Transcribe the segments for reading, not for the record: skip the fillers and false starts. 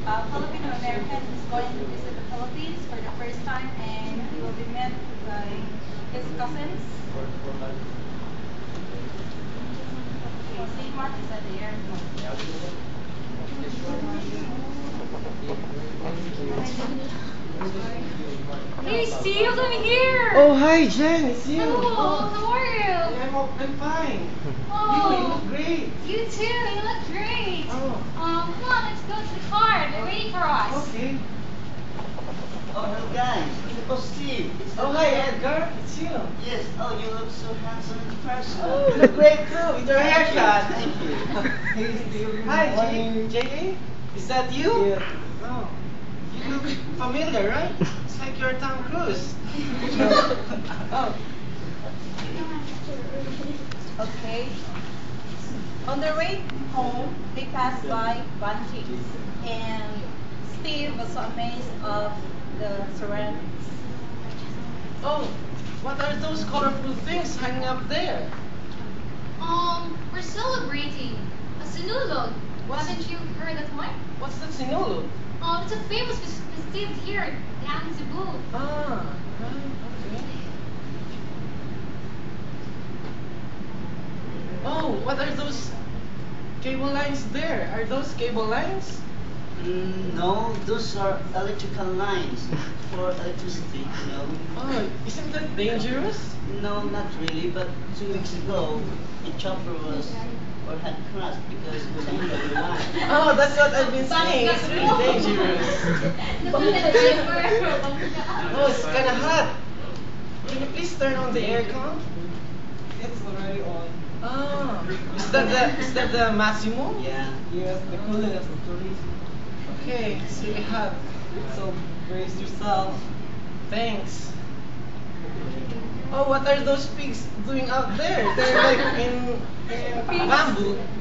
Filipino American who's going to visit the Philippines for the first time, and he will be met by his cousins. Okay, St. Mark is at the airport. Hey Steve, come here! Oh, hi, Jen. It's you. Hello, how are you? I'm fine. You Oh, look great. you too, you look great. Oh. Come on, let's go to the car. They're waiting for us. Okay. Oh, hello guys. Oh, Steve. Oh, hi, Edgar. It's you. Yes. Oh, you look so handsome in person. Oh, you look great too with your haircut. Thank you. Hey, Steve. Hi, J.A. Is that you? Yeah. Oh. You look familiar, right? It's like you're Tom Cruise. Oh. Okay. On their way home, they passed by Banji, and Steve was so amazed of the surroundings. Oh, what are those colorful things hanging up there? We're celebrating a Sinulog. Haven't you heard that one? What's that sinulog? It's a famous festive here down in Cebu. Ah, right, okay. Oh, what are those cable lines there? Are those cable lines? No, those are electrical lines for electricity. Oh, isn't that dangerous? No, not really, but 2 weeks ago, a chopper was or had crashed because it was under the line. Oh, that's what I've been saying. It's really dangerous. Oh, it's kind of hot. Can you please turn on the aircon? It's already on. Ah, is that the Massimo? Yeah. Yes, the coolest. Okay, it's really hot. So brace yourself. Thanks. Oh, what are those pigs doing out there? They're like in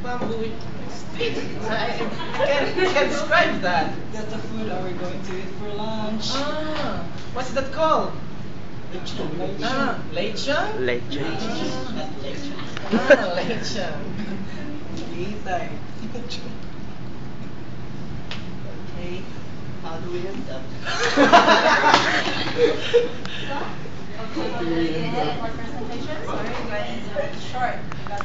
bamboo sticks. I can't describe that. That's the food are we going to eat for lunch. Ah, what's that called? Lechon. Ah, lechon? Legend. Not lechon. Ah, lechon. Itay. Okay. How do we end up? Okay, for presentation, sorry, but it's very short because